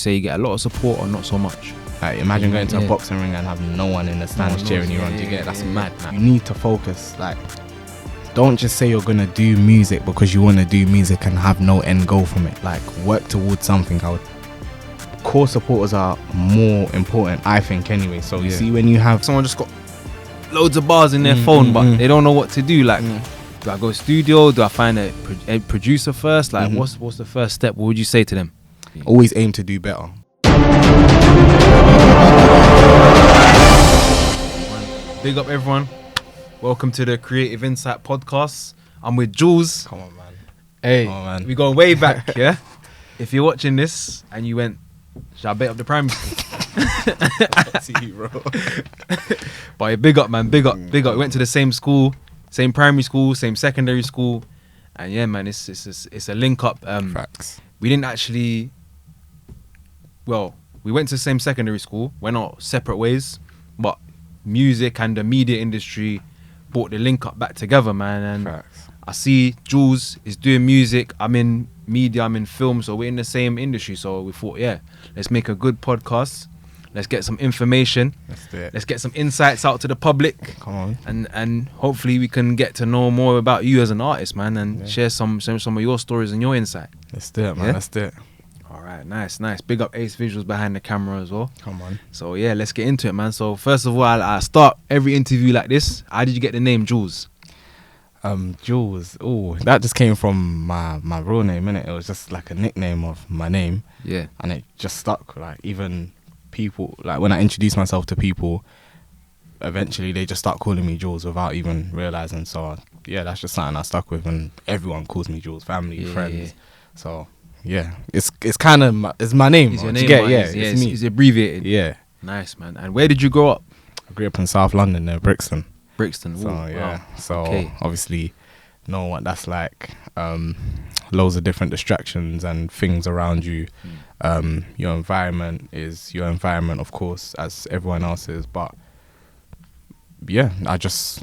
Say you get a lot of support or not so much? Like, imagine going to a boxing ring and have no one in the stands cheering you on. Do you get it? That's mad. You need to focus. Like, don't just say you're gonna do music because you want to do music and have no end goal from it. Like, work towards something. Core supporters are more important, I think, anyway. So you see, when you have someone just got loads of bars in their phone, but they don't know what to do. Like, do I go studio? Do I find a producer first? Like, what's the first step? What would you say to them? Always aim to do better. Big up, everyone. Welcome to the Creative Insight Podcast. I'm with Juelz. Come on, man. Hey, come on, man. We going way back, yeah? If you're watching this and you went, should I bet up the primary school? I see you, bro. But big up, man. Big up. We went to the same school, same primary school, same secondary school. And yeah, man, it's a link up. Facts. We didn't actually... Well, we went to the same secondary school. Went our separate ways. But music and the media industry brought the link up back together, man. And Facts. I see Juelz is doing music. I'm in media. I'm in film. So we're in the same industry. So we thought, yeah, let's make a good podcast. Let's get some information. Let's do it. Let's get some insights out to the public. Come on. And hopefully we can get to know more about you as an artist, man, and share some of your stories and your insight. Let's do it, man. Yeah? Let's do it. All right, nice. Big up Ace Visuals behind the camera as well. Come on. So yeah, let's get into it, man. So first of all, I start every interview like this. How did you get the name Juelz? Juelz. Oh, that just came from my real name, innit? It was just like a nickname of my name. Yeah. And it just stuck. Like, even people, like, when I introduce myself to people, eventually they just start calling me Juelz without even realizing. So yeah, that's just something I stuck with, and everyone calls me Juelz, family, friends. Yeah. So yeah, it's kind of it's my name. It's your name, it's me. It's abbreviated. Yeah. Nice, man. And where did you grow up? I grew up in South London, near Brixton. Brixton. So Ooh, yeah. wow. So obviously know what that's like. Loads of different distractions and things around you. Your environment is your environment, of course, as everyone else's. But yeah,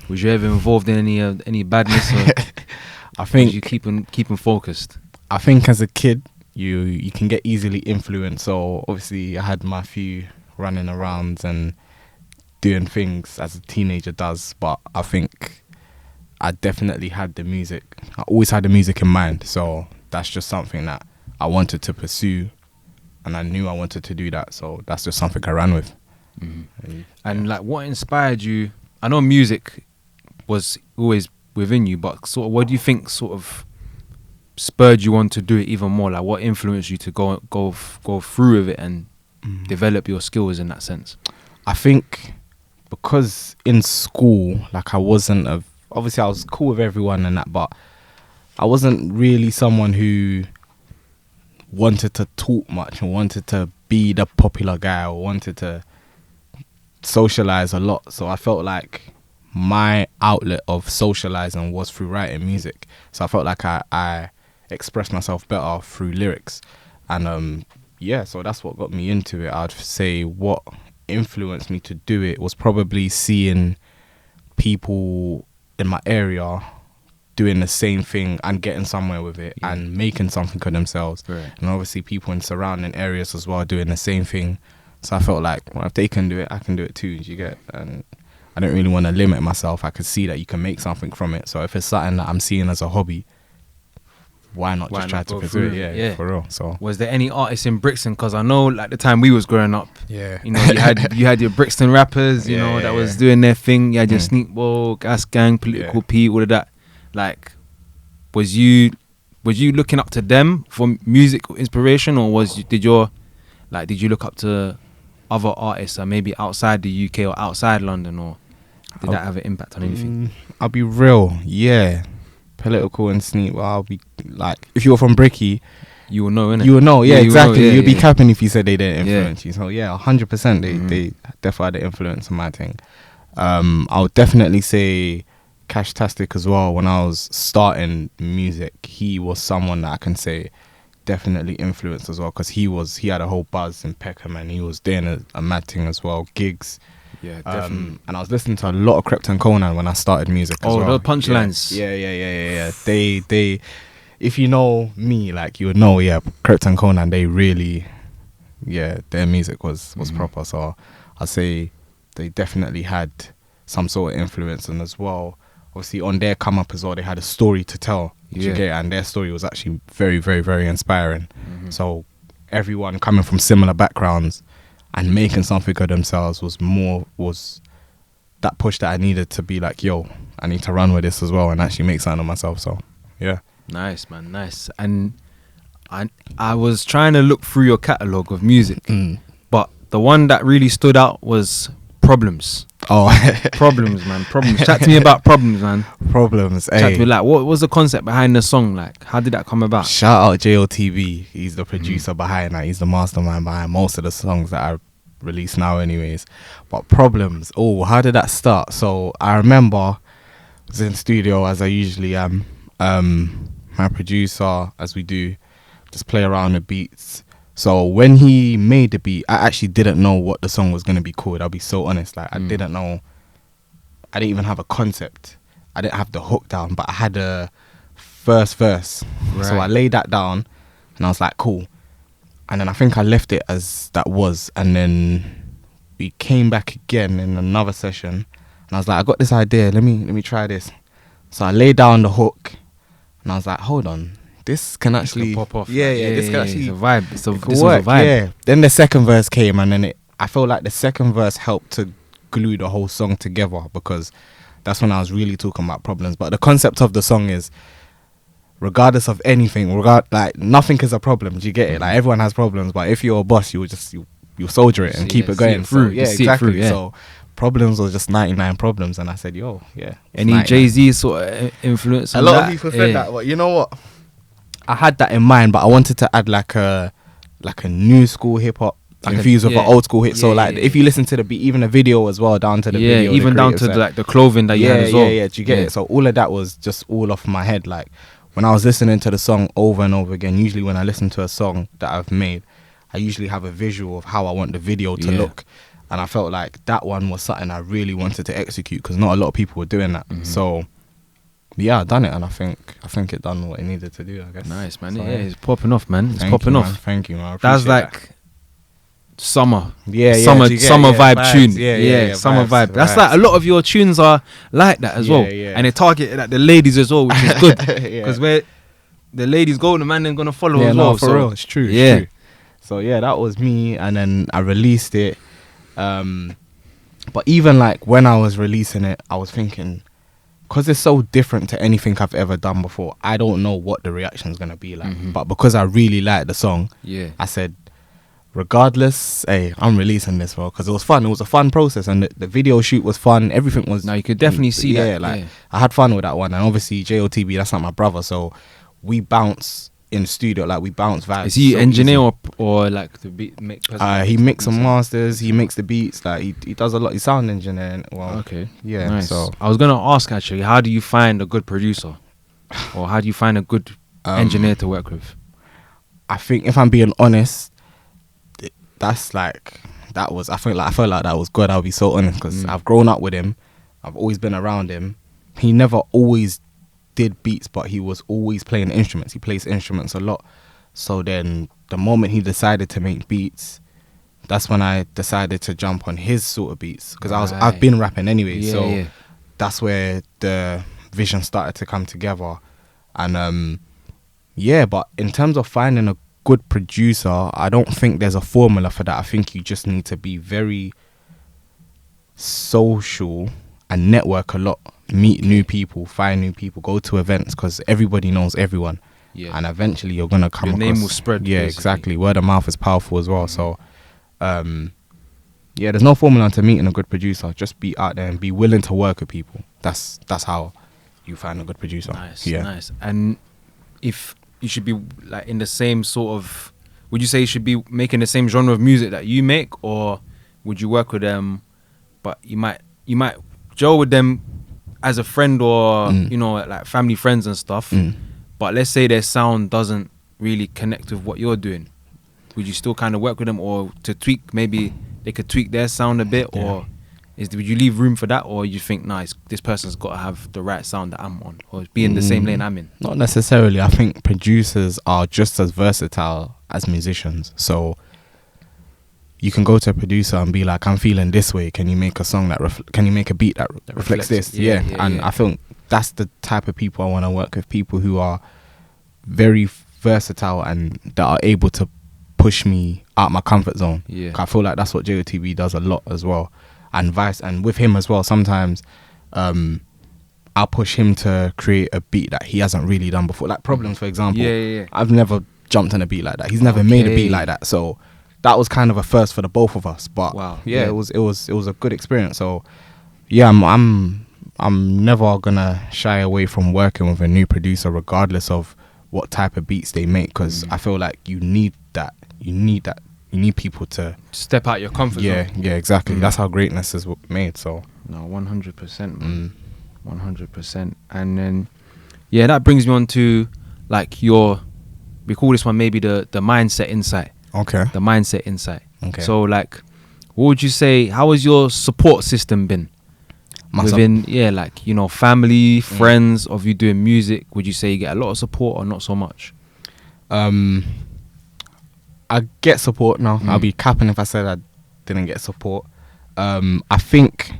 was you ever involved in any badness? Or I think you keeping focused. I think as a kid, you can get easily influenced. So obviously, I had my few running around and doing things as a teenager does. But I think I definitely had the music. I always had the music in mind. So that's just something that I wanted to pursue, and I knew I wanted to do that. So that's just something I ran with. Mm-hmm. And like, what inspired you? I know music was always within you, but sort of, what do you think sort of spurred you on to do it even more? Like, what influenced you to go through with it and develop your skills in that sense? I think because in school, like, obviously I was cool with everyone and that, but I wasn't really someone who wanted to talk much and wanted to be the popular guy or wanted to socialize a lot. So I felt like my outlet of socializing was through writing music. So I felt like I expressed myself better through lyrics. And so that's what got me into it. I'd say what influenced me to do it was probably seeing people in my area doing the same thing and getting somewhere with it and making something of themselves. Right. And obviously people in surrounding areas as well doing the same thing. So I felt like, well, if they can do it, I can do it too. Do you get? And I don't really want to limit myself. I could see that you can make something from it. So if it's something that I'm seeing as a hobby, why not try to pursue it? Yeah, for real. So was there any artists in Brixton? Because I know, like, the time we was growing up, you had your Brixton rappers, you know, that was doing their thing. You had your Sneakball, Gas Gang, Political P, all of that. Like, was you looking up to them for music inspiration, or did you look up to other artists, maybe outside the UK or outside London, or did that have an impact on anything? I'll be real, Political and Sneak. Well, I'll be like, if you're from Bricky, you will know, innit? You will know, exactly. You'd be capping if you said they didn't influence you. So 100%, they definitely had an influence on my thing. I would definitely say Cashtastic as well. When I was starting music, he was someone that I can say definitely influenced as well, because he had a whole buzz in Peckham and he was doing a mad thing as well, gigs. Yeah, definitely. And I was listening to a lot of Krypton Conan when I started music as well. Oh, the punchlines. Yeah. They, if you know me, like, you would know, Krypton Conan, they really yeah, their music was proper. So I'd say they definitely had some sort of influence, and as well, obviously on their come up as well, they had a story to tell. You get it? And their story was actually very, very, very inspiring. So everyone coming from similar backgrounds and making something of themselves was that push that I needed to be like, yo, I need to run with this as well and actually make something of myself. So yeah. Nice, man, nice. And I was trying to look through your catalogue of music, but the one that really stood out was Problems. Oh, Problems, man. Problems. Chat to me about Problems, man. Problems. Chat to me, like, what was the concept behind the song? Like, how did that come about? Shout out JOTV. He's the producer behind that. He's the mastermind behind most of the songs that I release now anyways. But Problems, how did that start? So I remember I was in studio, as I usually am. My producer, as we do, just play around the beats. So when he made the beat, I actually didn't know what the song was going to be called. I'll be so honest. Like, I didn't know. I didn't even have a concept. I didn't have the hook down, but I had a first verse. Right. So I laid that down and I was like, cool. And then I think I left it as that was. And then we came back again in another session and I was like, I got this idea. Let me try this. So I laid down the hook and I was like, hold on. This can actually pop off. Yeah, this can actually. It's a vibe. This work, was a vibe. Yeah. Then the second verse came, and then I felt like the second verse helped to glue the whole song together, because that's when I was really talking about problems. But the concept of the song is, regardless of anything, like, nothing is a problem. Do you get it? Like, everyone has problems, but if you're a boss, you soldier it and keep it going. Through. So, yeah, exactly. So Problems was just 99 problems, and I said, yo, yeah. Any Jay-Z sort of influence? A lot of people said that, but you know what? I had that in mind, but I wanted to add like a new school hip hop infused with an old school hit. So if you listen to the beat, even the video as well, down to the video, even down to the clothing that you had as well. Do you get it? So all of that was just all off my head. Like, when I was listening to the song over and over again, usually when I listen to a song that I've made, I usually have a visual of how I want the video to look. And I felt like that one was something I really wanted to execute, because not a lot of people were doing that. So yeah, I done it, and I think it done what it needed to do, I guess. Nice, man. So, yeah, it's popping off, man. It's popping you, off. Man. Thank you, man. That's like summer. Summer vibe vibes. tune. Yeah, summer vibes, vibe. That's like a lot of your tunes are like that as well. And they target like the ladies as well, which is good. Because where the ladies go, the man then gonna follow as well. No, for real, it's true. It's true. So yeah, that was me, and then I released it. But even like when I was releasing it, I was thinking, because it's so different to anything I've ever done before, I don't know what the reaction's gonna be like. But because I really liked the song, I said, regardless, hey, I'm releasing this, bro, because it was fun. It was a fun process, and the video shoot was fun. Everything was. Now you could definitely see that. I had fun with that one, and obviously JOTB, that's like my brother, so we bounce in the studio, like we bounce vibes. Is he so engineer or like the beat make? He mix and masters. He makes the beats. Like he does a lot. He's sound engineer. Well, okay, yeah. Nice. So I was gonna ask actually, how do you find a good producer, or how do you find a good engineer to work with? I think, if I'm being honest, that's like that was. I felt like that was good. I'll be so honest, because I've grown up with him. I've always been around him. He never always did beats, but he was always playing instruments. He plays instruments a lot. So then the moment he decided to make beats, that's when I decided to jump on his sort of beats, because I've been rapping anyway. That's where the vision started to come together. And but in terms of finding a good producer, I don't think there's a formula for that. I think you just need to be very social and network a lot. Meet new people, find new people, go to events, because everybody knows everyone, and eventually you're gonna come. Your name will spread. Basically. Exactly. Word of mouth is powerful as well. So, there's no formula to meeting a good producer. Just be out there and be willing to work with people. That's how you find a good producer. Nice. And if you should be like in the same sort of, would you say you should be making the same genre of music that you make, or would you work with them, but you might gel with them as a friend, or like family friends and stuff, but let's say their sound doesn't really connect with what you're doing, would you still kind of work with them, or to tweak, maybe they could tweak their sound a bit, or would you leave room for that, or you think this person's got to have the right sound that I'm on, or be in the same lane I'm in? Not necessarily. I think producers are just as versatile as musicians. So you can go to a producer and be like, I'm feeling this way. Can you make a song that can you make a beat that reflects this? Yeah. I think that's the type of people I want to work with. People who are very versatile and that are able to push me out my comfort zone. Yeah. I feel like that's what JOTB does a lot as well. And with him as well, sometimes I'll push him to create a beat that he hasn't really done before. Like Problems, for example. Yeah. I've never jumped on a beat like that. He's never made a beat like that. So that was kind of a first for the both of us. But it was a good experience. So yeah, I'm never gonna shy away from working with a new producer, regardless of what type of beats they make, because I feel like you need that. You need people to step out your comfort zone. Yeah, exactly. That's how greatness is made. So no, 100%, man. 100%. And then that brings me on to like we call this one maybe the mindset insight. Okay. The mindset insight. Okay. So like, what would you say? How has your support system been? Within family, friends of you doing music? Would you say you get a lot of support or not so much? I get support now. I'll be capping if I said I didn't get support. I think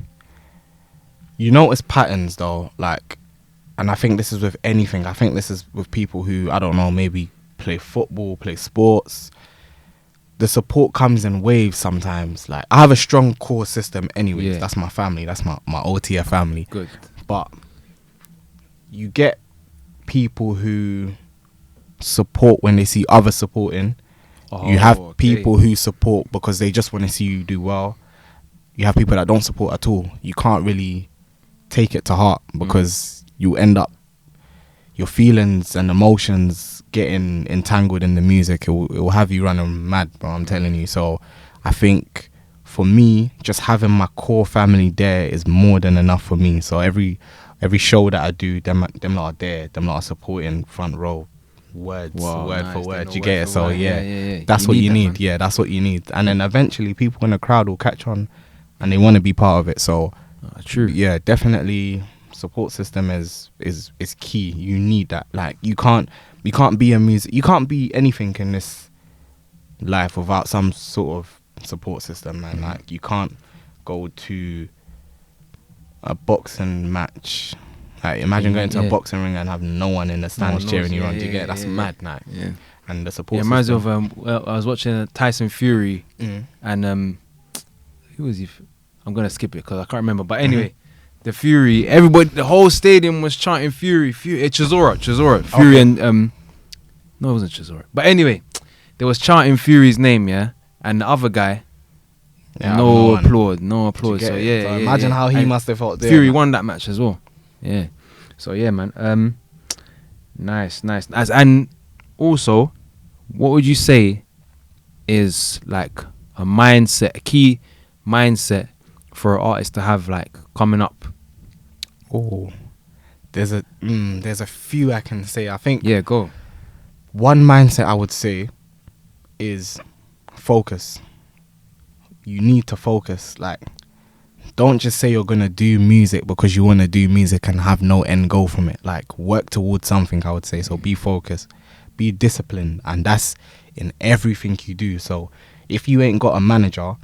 you notice patterns though, like, and I think this is with anything. I think this is with people who, I don't know, maybe play football, play sports. The support comes in waves sometimes. Like, I have a strong core system anyways. Yeah. That's my family. That's my OTF family. Good. But you get people who support when they see others supporting. You have people who support because they just want to see you do well. You have people that don't support at all. You can't really take it to heart because you end up, your feelings and emotions getting entangled in the music. It will have you running mad, bro, I'm telling you. So I think for me, just having my core family there is more than enough for me. So every show that I do, them lot are there. Them lot are supporting front row. Word for word, you get it. So yeah, that's what you need. Yeah, that's what you need. And then eventually people in the crowd will catch on and they want to be part of it. So true. Yeah, definitely support system is key. You need that. Like, you can't be you can't be anything in this life without some sort of support system, man. Like, you can't go to a boxing match. Like, imagine going to a boxing ring and have no one in the stands cheering you on. You get that's mad, like. Yeah. And the support. It reminds me of I was watching Tyson Fury, and who was he? I'm gonna skip it because I can't remember. But anyway, the Fury, everybody, the whole stadium was chanting Fury. Chisora. Fury and no, it wasn't Chisora. But anyway, they was chanting Fury's name, and the other guy. Yeah, no applause. So imagine how he must have felt there. Fury won that match as well. Yeah. So yeah, man. Nice. And also, what would you say is like a key mindset for an artist to have, like, coming up? Oh, there's a few I can say. I think go. One mindset I would say is focus. You need to focus. Like, don't just say you're gonna do music because you want to do music and have no end goal from it. Like, work towards something, I would say. So be focused, be disciplined, and that's in everything you do. So if you ain't got a manager,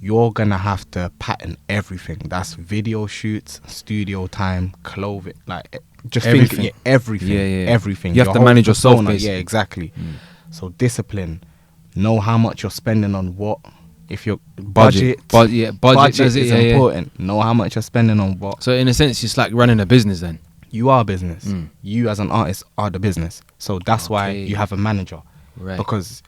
you're gonna have to pattern everything. That's video shoots, studio time, clothing, like, just everything. Everything. You have to manage yourself. Yeah, exactly. So discipline. Know how much you're spending on what. If your budget is important. Know how much you're spending on what. So in a sense, it's like running a business then. You are business. You as an artist are the business. So that's why you have a manager. Right. Because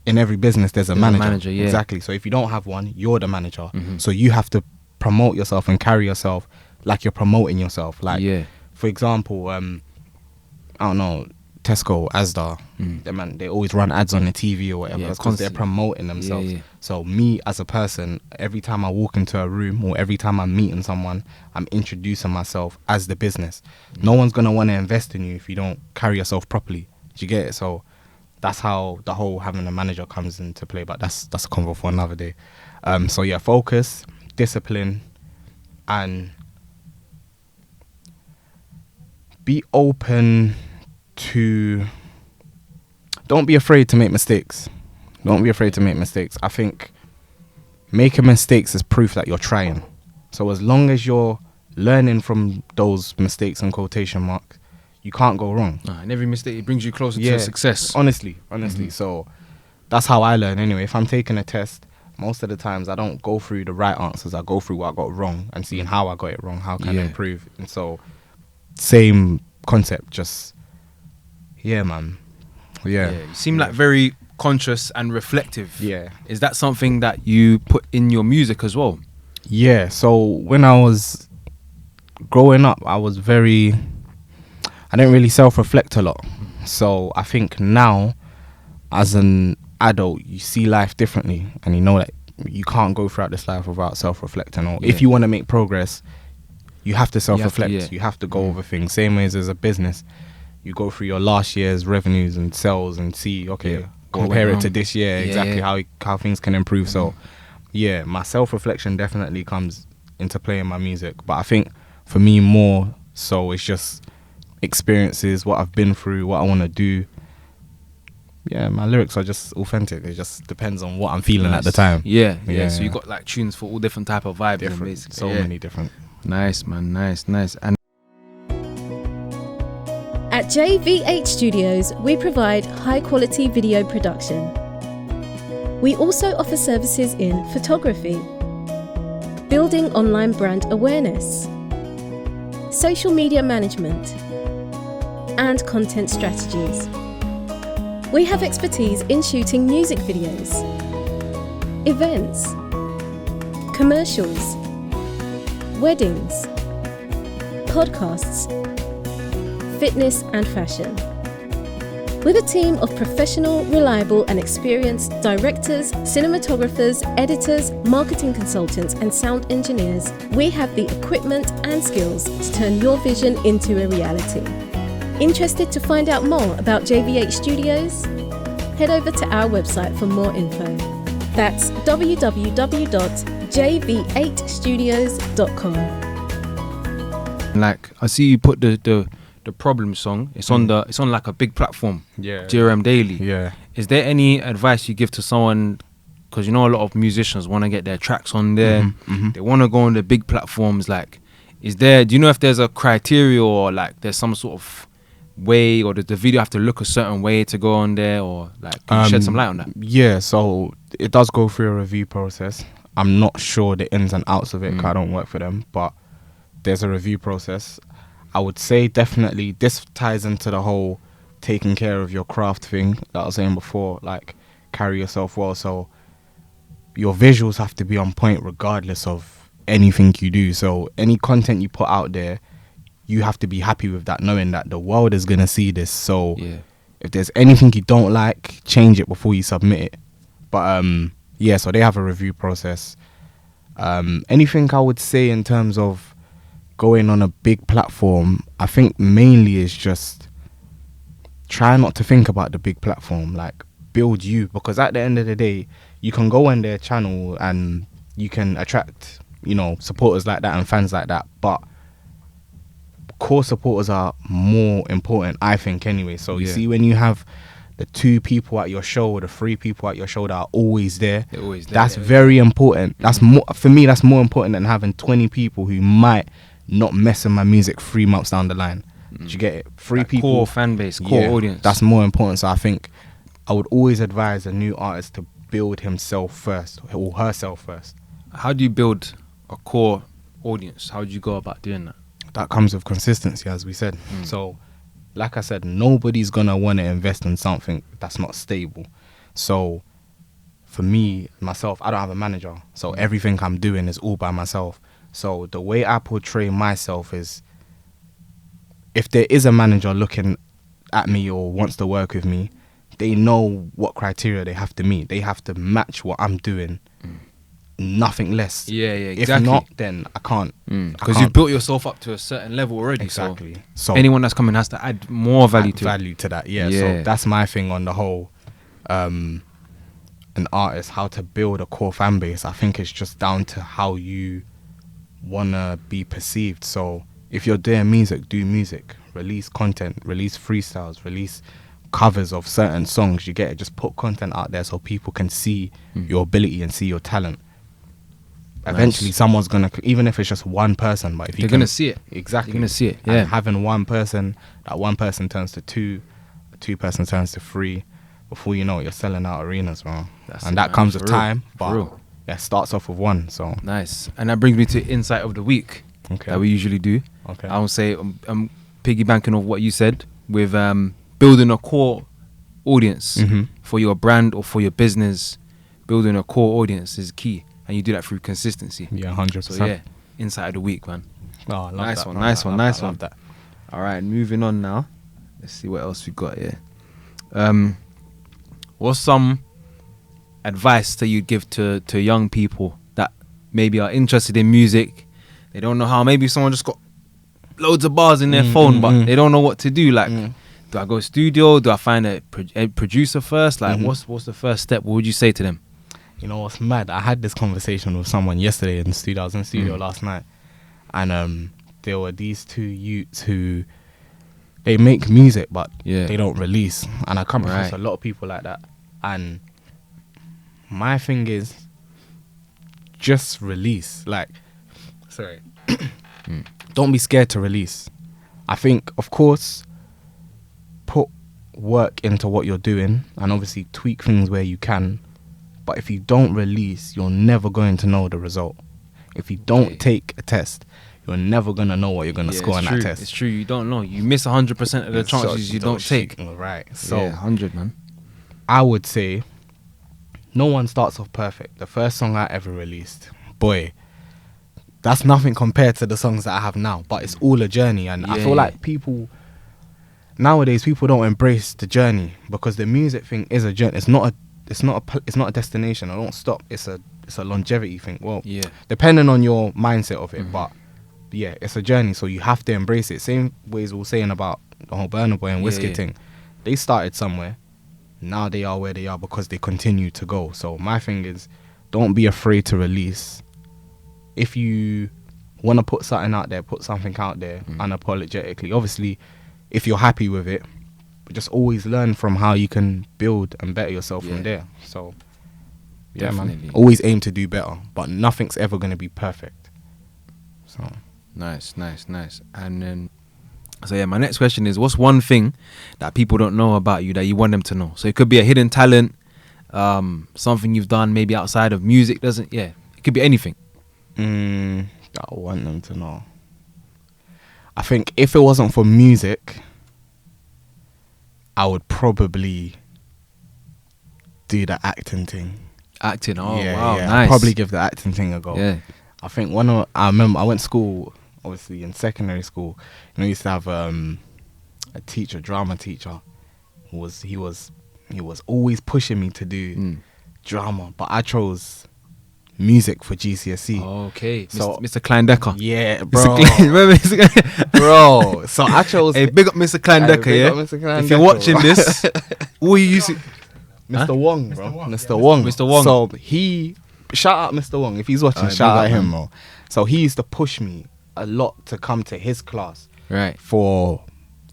in every business there's a manager. Exactly. So if you don't have one, you're the manager. So you have to promote yourself and carry yourself like you're promoting yourself. Like, for example, I don't know, Tesco, Asda, they always run ads on the TV or whatever because they're promoting themselves. So me as a person, every time I walk into a room or every time I'm meeting someone, I'm introducing myself as the business. No one's going to want to invest in you if you don't carry yourself properly. Do you get it? So that's how the whole having a manager comes into play, but that's a convo for another day. So yeah, focus, discipline, and be open to, don't be afraid to make mistakes. I think making mistakes is proof that you're trying. So as long as you're learning from those mistakes and quotation marks, you can't go wrong. And every mistake, it brings you closer to success. Honestly. So that's how I learn anyway. If I'm taking a test, most of the times I don't go through the right answers. I go through what I got wrong and seeing how I got it wrong, how can I improve. And so same concept, just man. Yeah. You seem like very conscious and reflective. Yeah. Is that something that you put in your music as well? Yeah. So when I was growing up, I didn't really self-reflect a lot. So I think now, as an adult, you see life differently, and you know that you can't go throughout this life without self-reflecting. Or if you want to make progress, you have to self-reflect. You have to go over things. Same way as a business, you go through your last year's revenues and sales and see, compare it to this year, exactly how things can improve. So my self-reflection definitely comes into play in my music. But I think for me more so it's just experiences, what I've been through, what I want to do. Yeah, my lyrics are just authentic. It just depends on what I'm feeling at the time. Yeah. So you got like tunes for all different type of vibes. Different, so many different. Nice, man. Nice. And at JV8 Studios, we provide high-quality video production. We also offer services in photography, building online brand awareness, social media management, and content strategies. We have expertise in shooting music videos, events, commercials, weddings, podcasts, fitness and fashion. With a team of professional, reliable and experienced directors, cinematographers, editors, marketing consultants and sound engineers, we have the equipment and skills to turn your vision into a reality. Interested to find out more about JV8 Studios? Head over to our website for more info. That's www.jv8studios.com. Like, I see you put the Problem song. It's on like a big platform. JRM Daily. Yeah. Is there any advice you give to someone? Because you know a lot of musicians want to get their tracks on there. They want to go on the big platforms. Like, do you know if there's a criteria or like there's some sort of way, or does the video have to look a certain way to go on there, or like can you shed some light on that? Yeah, so it does go through a review process. I'm not sure the ins and outs of it because I don't work for them, but there's a review process. I would say definitely this ties into the whole taking care of your craft thing that I was saying before, like carry yourself well. So your visuals have to be on point regardless of anything you do. So any content you put out there, you have to be happy with that, knowing that the world is going to see this. So if there's anything you don't like, change it before you submit it. But so they have a review process. Anything I would say in terms of going on a big platform, I think mainly is just try not to think about the big platform, like build you, because at the end of the day, you can go on their channel and you can attract, supporters like that and fans like that, but core supporters are more important, I think, anyway. So you see, when you have the 2 people at your show or the 3 people at your show that are always there, that's very important. That's more, for me, that's more important than having 20 people who might not mess with my music 3 months down the line. Do you get it? 3 people, core fan base, core audience. That's more important. So I think I would always advise a new artist to build himself first or herself first. How do you build a core audience? How do you go about doing that? That comes with consistency, as we said. So like I said, nobody's gonna want to invest in something that's not stable. So for me, myself, I don't have a manager, so everything I'm doing is all by myself. So the way I portray myself is, if there is a manager looking at me or wants to work with me, they know what criteria they have to meet. They have to match what I'm doing, nothing less. Yeah, exactly. If not, then I can't. Because you've built yourself up to a certain level already. Exactly. So anyone that's coming has to add more value to that. Yeah. So that's my thing on the whole, an artist, how to build a core fan base. I think it's just down to how you want to be perceived. So if you're doing music, do music. Release content, release freestyles, release covers of certain songs. You get it? Just put content out there so people can see your ability and see your talent. eventually someone's gonna, even if it's just one person, but if they're gonna see it. Exactly, they're gonna see it. Yeah, and having one person, that one person turns to two, a two person turns to three. Before you know it, you're selling out arenas, bro. And that comes with time, but it starts off with one. So nice. And that brings me to insight of the week that we usually do. Okay, I would say I'm piggybacking off what you said with building a core audience for your brand or for your business. Building a core audience is key, and you do that through consistency. Yeah, 100%. So yeah, insight of the week, man. Oh, nice one. All right, moving on now. Let's see what else we got here. What's some advice that you'd give to young people that maybe are interested in music? They don't know how. Maybe someone just got loads of bars in their phone, but they don't know what to do. Like, do I go studio? Do I find a producer first? Like, what's the first step? What would you say to them? You know what's mad? I had this conversation with someone yesterday in the studio. I was in the studio last night, and there were these two youths who they make music, but they don't release. And I come across a lot of people like that. And my thing is, just release. Like, sorry, don't be scared to release. I think, of course, put work into what you're doing, and obviously tweak things where you can. But if you don't release, you're never going to know the result. If you don't take a test, you're never going to know what you're going to score in that test. It's true. You don't know. You miss 100% of the chances you don't take. Right. So 100, man. I would say no one starts off perfect. The first song I ever released, boy, that's nothing compared to the songs that I have now. But it's all a journey. And I feel like nowadays, people don't embrace the journey, because the music thing is a journey. It's not a destination. I don't stop. It's a longevity thing. Well, depending on your mindset of it, but yeah, it's a journey. So you have to embrace it. Same ways we were saying about the whole Burna Boy and Wizkid thing. They started somewhere. Now they are where they are because they continue to go. So my thing is, don't be afraid to release. If you want to put something out there, put something out there unapologetically. Obviously, if you're happy with it, but just always learn from how you can build and better yourself from there. So, yeah, man. Always aim to do better, but nothing's ever going to be perfect. So, nice. And then, so yeah, my next question is, what's one thing that people don't know about you that you want them to know? So it could be a hidden talent, something you've done maybe outside of music. It could be anything. That I want them to know. I think if it wasn't for music, I would probably do the acting thing. Acting, wow, nice. I'd probably give the acting thing a go. Yeah. I think I remember I went to school, obviously in secondary school. You know, I used to have a drama teacher. He was always pushing me to do drama, but I chose music for GCSE. Okay, so Mr. Kleindecker. Yeah, bro. Remember Mr. Bro. So I chose. Hey, big up Mr. Kleindecker. If you're watching this, all you used to. Mr. Wong, bro. Mr. Wong. So shout out Mr. Wong if he's watching. Shout out him, bro. So he used to push me a lot to come to his class. Right. For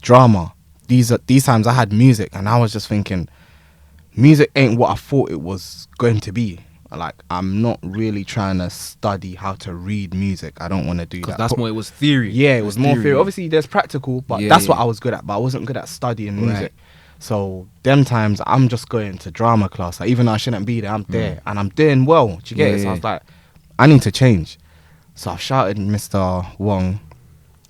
drama. These times I had music, and I was just thinking, music ain't what I thought it was going to be. Like, I'm not really trying to study how to read music. I don't want to do that. Because that's more, it was theory. Yeah, it was more theory. Obviously, there's practical, but that's what I was good at. But I wasn't good at studying music. Right. So, them times, I'm just going to drama class. Like, even though I shouldn't be there, I'm there. And I'm doing well. Do you get it? So, I was like, I need to change. So, I shouted Mr. Wong.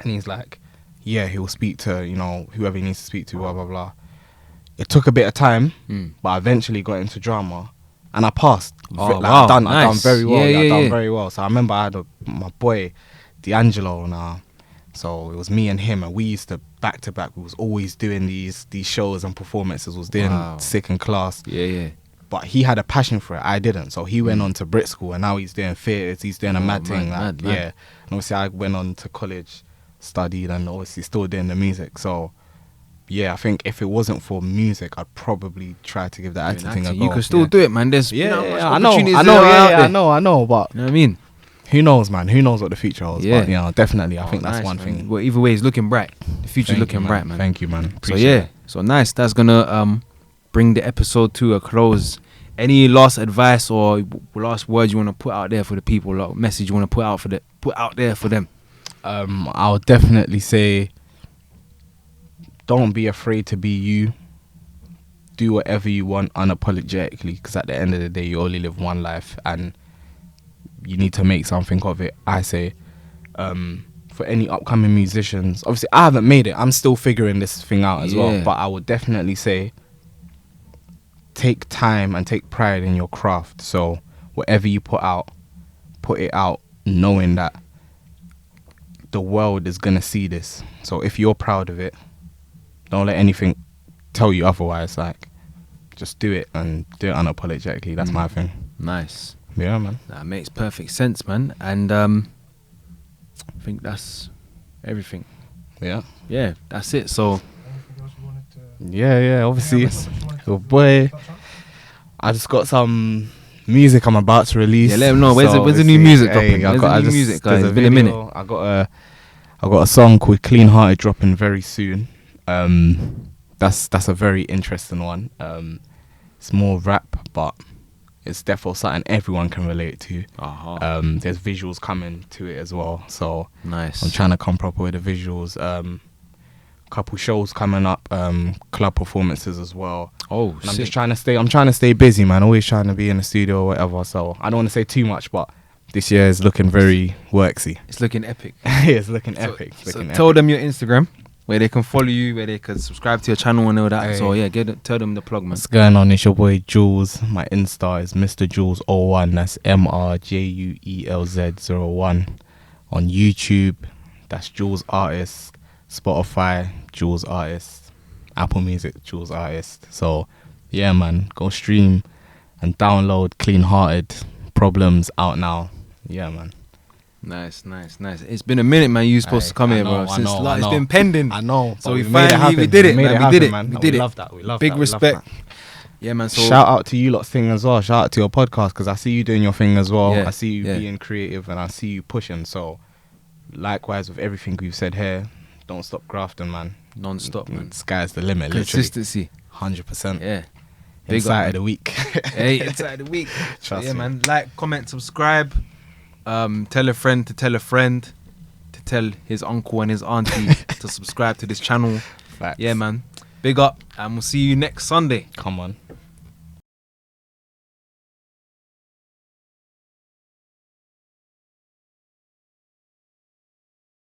And he's like, yeah, he'll speak to, whoever he needs to speak to, blah, blah, blah. It took a bit of time, but I eventually got into drama. And I passed. I've done very well. I've done very well. So I remember I had my boy, D'Angelo, so it was me and him, and we used to back to back. We was always doing these shows and performances. Was doing sick in class. Yeah. But he had a passion for it. I didn't. So he went on to Brit School, and now he's doing theatres. He's doing a mad thing. Mad. Yeah. And obviously I went on to college, studied, and obviously still doing the music. So. Yeah, I think if it wasn't for music, I'd probably try to give that acting thing a go. You could still do it, man. There's I know, but you know what I mean? Who knows, man? Who knows what the future holds? Yeah. But definitely, I think that's one thing. Well, either way, it's looking bright. The future's looking bright, man. Thank you, man. So nice. That's gonna bring the episode to a close. any last advice or last words you want to put out there for the people, like message you want to put out there for them? I'll definitely say, don't be afraid to be you. Do whatever you want unapologetically, because at the end of the day, you only live one life and you need to make something of it. I say, for any upcoming musicians, obviously I haven't made it. I'm still figuring this thing out as well. But I would definitely say, take time and take pride in your craft. So whatever you put it out knowing that the world is going to see this. So if you're proud of it, don't let anything tell you otherwise. Like, just do it and do it unapologetically. That's my thing. Nice. Yeah, man. That makes perfect sense, man. And I think that's everything. Yeah, that's it. So obviously, your boy, I just got some music I'm about to release. Yeah, let them know. Where's the new music dropping? Where's the new music, guys? It's been a minute. I got a song called Clean Hearted dropping very soon. That's a very interesting one. It's more rap, but it's definitely something everyone can relate to. There's visuals coming to it as well, so nice. I'm trying to come proper with the visuals. Couple shows coming up, club performances as well. And I'm just trying to stay busy, man. Always trying to be in the studio or whatever. So I don't want to say too much, but this year is looking very worksy. It's looking epic. It's looking epic. Tell them your Instagram, where they can follow you, where they can subscribe to your channel and all that. Hey. So yeah, tell them the plug, man. What's going on? It's your boy Juelz. My Insta is Mr. Juelz01. That's MRJUELZ01. On YouTube, that's Juelz Artist. Spotify, Juelz Artist. Apple Music, Juelz Artist. So yeah, man, go stream and download Clean Hearted. Problems out now. Yeah, man. Nice. It's been a minute, man. You were supposed to come here, bro. It's been pending. I know. So we did it, man. We did it. Love that. We love Big that. respect. Yeah, man. So shout out to you lot's thing as well. Shout out to your podcast, because I see you doing your thing as well. Yeah, I see you being creative and I see you pushing. So likewise with everything we've said here, don't stop grafting, man. Non-stop, man. Sky's the limit. Consistency. 100%. Yeah. Big Insight of the week. Hey, Insight of the week. Trust me. me. Man. Like, comment, subscribe. Tell a friend to tell a friend to tell his uncle and his auntie to subscribe to this channel. Facts. Yeah, man. Big up, and we'll see you next Sunday. Come on.